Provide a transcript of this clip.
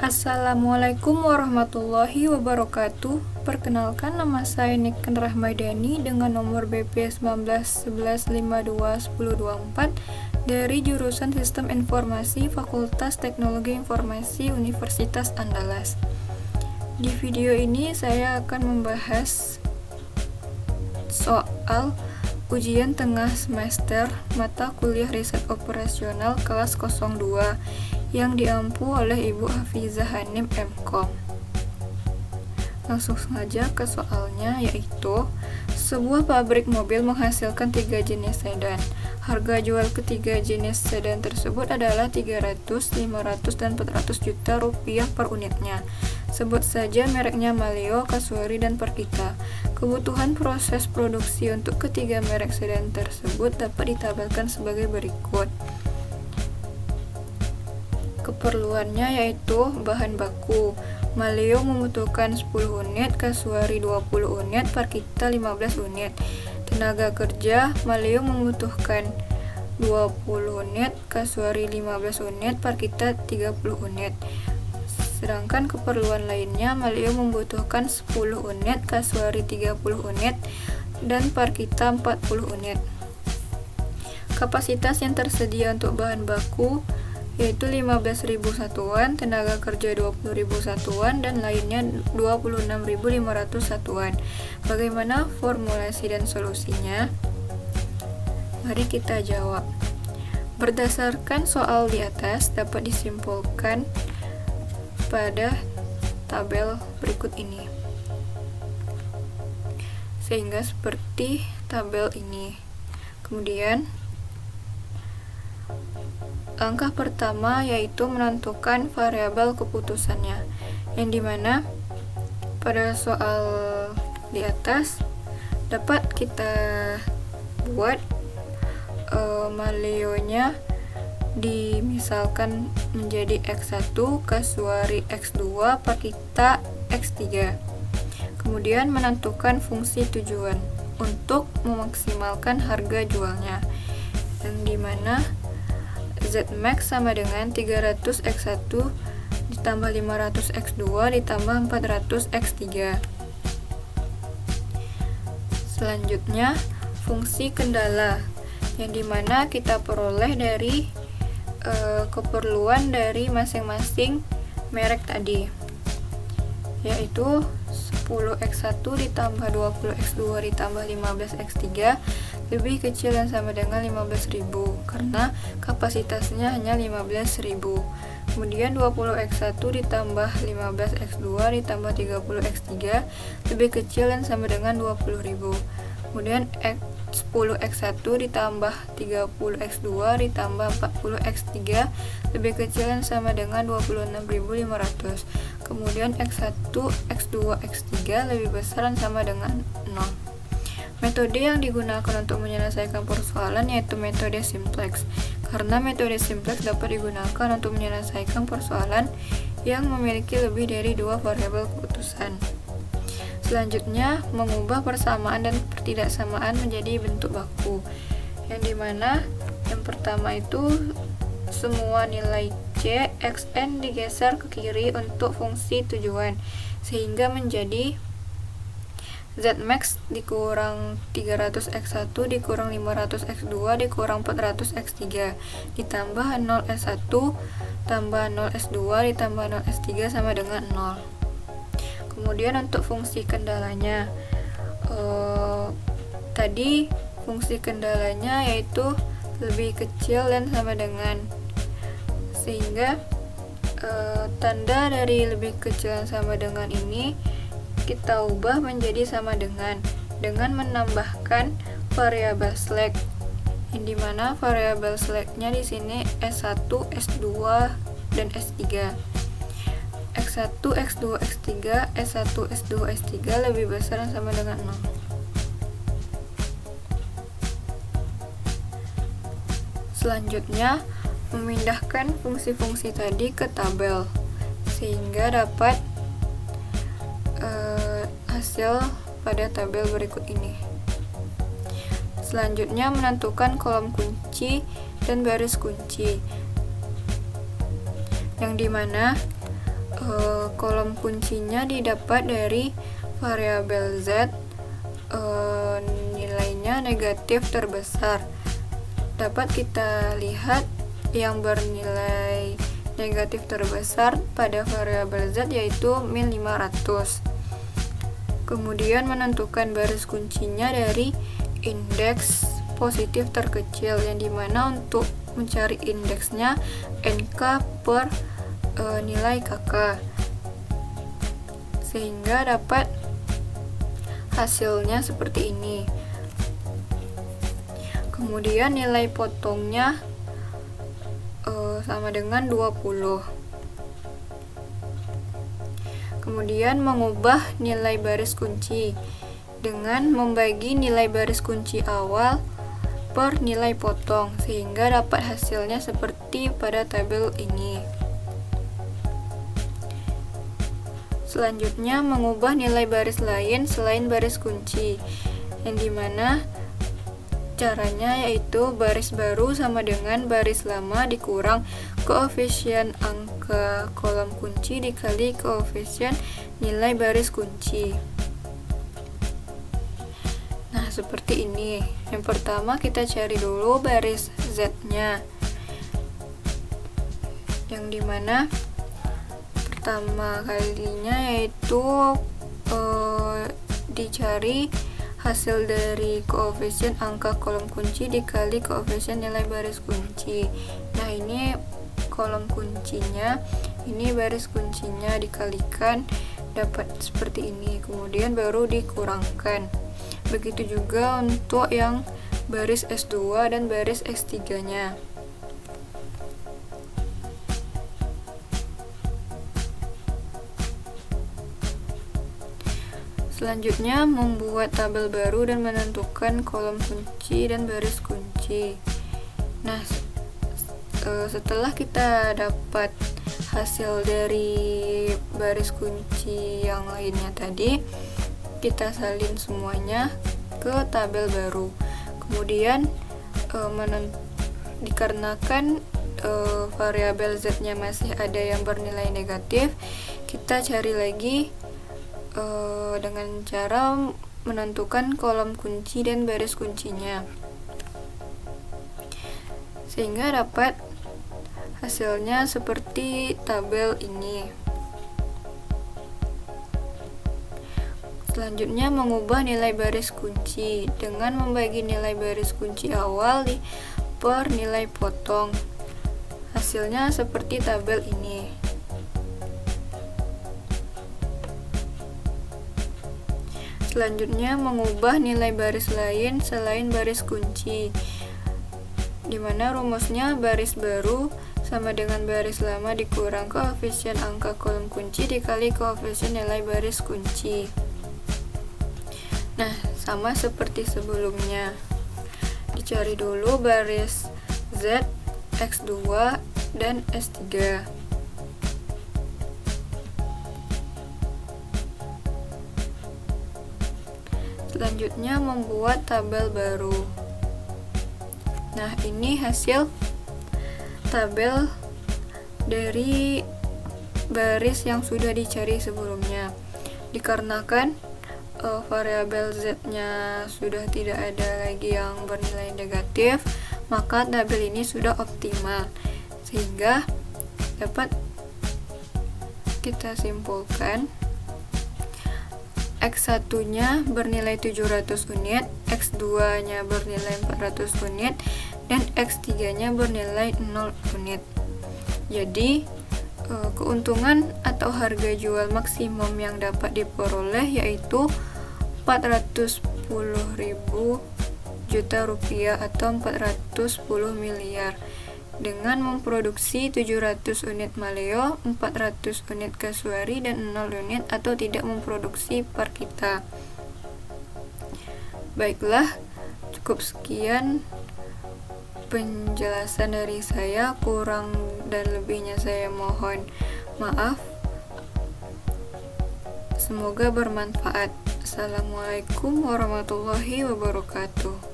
Assalamualaikum warahmatullahi wabarakatuh. Perkenalkan, nama saya Niken Rahmadani dengan nomor BP 1911521024 dari jurusan Sistem Informasi Fakultas Teknologi Informasi Universitas Andalas. Di video ini saya akan membahas soal ujian tengah semester mata kuliah riset operasional kelas 02 yang diampu oleh Ibu Hafizah Hanim MKom. Langsung saja ke soalnya, yaitu sebuah pabrik mobil menghasilkan 3 jenis sedan. Harga jual ketiga jenis sedan tersebut adalah 300, 500, dan 400 juta rupiah per unitnya. Sebut saja mereknya Maleo, Casuari, dan Perkita. Kebutuhan proses produksi untuk ketiga merek sedan tersebut dapat ditabelkan sebagai berikut. Keperluannya yaitu bahan baku. Maleo membutuhkan 10 unit, Casuari 20 unit, Perkita 15 unit. Tenaga kerja, Maleo membutuhkan 20 unit, Casuari 15 unit, Perkita 30 unit. Sedangkan keperluan lainnya, Maleo membutuhkan 10 unit, Casuari 30 unit, dan Perkita 40 unit. Kapasitas yang tersedia untuk bahan baku yaitu 15.000 satuan, tenaga kerja 20.000 satuan, dan lainnya 26.500 satuan. Bagaimana formulasi dan solusinya? Mari kita jawab. Berdasarkan soal di atas dapat disimpulkan pada tabel berikut ini. Sehingga seperti tabel ini. Kemudian langkah pertama yaitu menentukan variabel keputusannya, yang dimana pada soal di atas dapat kita buat Maleonya dimisalkan menjadi X1, Casuari X2, Perkita X3. Kemudian menentukan fungsi tujuan untuk memaksimalkan harga jualnya, yang dimana Zmax sama dengan 300 X1 ditambah 500 X2 ditambah 400 X3. Selanjutnya fungsi kendala, yang dimana kita peroleh dari keperluan dari masing-masing merek tadi, yaitu 10 X1 ditambah 20 X2 ditambah 15 X3 lebih kecil dan sama dengan 15.000 karena kapasitasnya hanya 15.000. Kemudian 20 X1 ditambah 15 X2 ditambah 30 X3 lebih kecil dan sama dengan 20.000. Kemudian 10 X1 ditambah 30 X2 ditambah 40 X3 lebih kecil dan sama dengan 26.500. Kemudian X1, X2, X3 lebih besar dan sama dengan 0. Metode yang digunakan untuk menyelesaikan persoalan yaitu metode simplex, karena metode simplex dapat digunakan untuk menyelesaikan persoalan yang memiliki lebih dari 2 variabel keputusan. Selanjutnya, mengubah persamaan dan pertidaksamaan menjadi bentuk baku, yang dimana yang pertama itu semua nilai C, Xn digeser ke kiri untuk fungsi tujuan, sehingga menjadi Zmax dikurang 300 X1 dikurang 500 X2 dikurang 400 X3 ditambah 0 S1 tambah 0 S2 ditambah 0 S3 sama dengan 0. Kemudian untuk fungsi kendalanya, tadi fungsi kendalanya yaitu lebih kecil dan sama dengan, sehingga tanda dari lebih kecil dan sama dengan ini kita ubah menjadi sama dengan menambahkan variabel slack, yang dimana variabel slacknya di sini S1, S2, dan S3. X1, X2, X3, S1, S2, S3 lebih besar dan sama dengan 0. Selanjutnya, memindahkan fungsi-fungsi tadi ke tabel, sehingga dapat hasil pada tabel berikut ini. Selanjutnya menentukan kolom kunci dan baris kunci, yang dimana kolom kuncinya didapat dari variabel Z, nilainya negatif terbesar. Dapat kita lihat yang bernilai negatif terbesar pada variabel Z yaitu min 500. Kemudian menentukan baris kuncinya dari indeks positif terkecil, yang dimana untuk mencari indeksnya NK per nilai KK, sehingga dapat hasilnya seperti ini. Kemudian nilai potongnya sama dengan 20. Kemudian mengubah nilai baris kunci dengan membagi nilai baris kunci awal per nilai potong, sehingga dapat hasilnya seperti pada tabel ini. Selanjutnya mengubah nilai baris lain selain baris kunci, yang dimana caranya yaitu baris baru sama dengan baris lama dikurang koefisien angka kolom kunci dikali koefisien nilai baris kunci. Nah, seperti ini. Yang pertama kita cari dulu baris Z-nya, yang dimana pertama kalinya yaitu dicari hasil dari koefisien angka kolom kunci dikali koefisien nilai baris kunci. Nah, ini kolom kuncinya, ini baris kuncinya dikalikan dapat seperti ini, kemudian baru dikurangkan. Begitu juga untuk yang baris S2 dan baris S3 nya. Selanjutnya membuat tabel baru dan menentukan kolom kunci dan baris kunci. Nah, setelah kita dapat hasil dari baris kunci yang lainnya tadi, kita salin semuanya ke tabel baru. Kemudian dikarenakan variabel Z-nya masih ada yang bernilai negatif, kita cari lagi dengan cara menentukan kolom kunci dan baris kuncinya, sehingga dapat hasilnya seperti tabel ini. Selanjutnya mengubah nilai baris kunci dengan membagi nilai baris kunci awal per nilai potong. Hasilnya seperti tabel ini. Selanjutnya mengubah nilai baris lain selain baris kunci, dimana rumusnya baris baru sama dengan baris lama dikurang koefisien angka kolom kunci dikali koefisien nilai baris kunci. Nah, sama seperti sebelumnya, dicari dulu baris Z, X2, dan S3. Selanjutnya membuat tabel baru. Nah, ini hasil tabel dari baris yang sudah dicari sebelumnya. Dikarenakan variabel Z-nya sudah tidak ada lagi yang bernilai negatif, maka tabel ini sudah optimal, sehingga dapat kita simpulkan X1-nya bernilai 700 unit, X2-nya bernilai 400 unit, dan X3-nya bernilai 0 unit. Jadi, keuntungan atau harga jual maksimum yang dapat diperoleh yaitu 410.000 juta rupiah atau 410 miliar dengan memproduksi 700 unit maleo, 400 unit kasuari, dan 0 unit atau tidak memproduksi per kita. Baiklah, cukup sekian penjelasan dari saya, kurang dan lebihnya saya mohon maaf. Semoga bermanfaat. Assalamualaikum warahmatullahi wabarakatuh.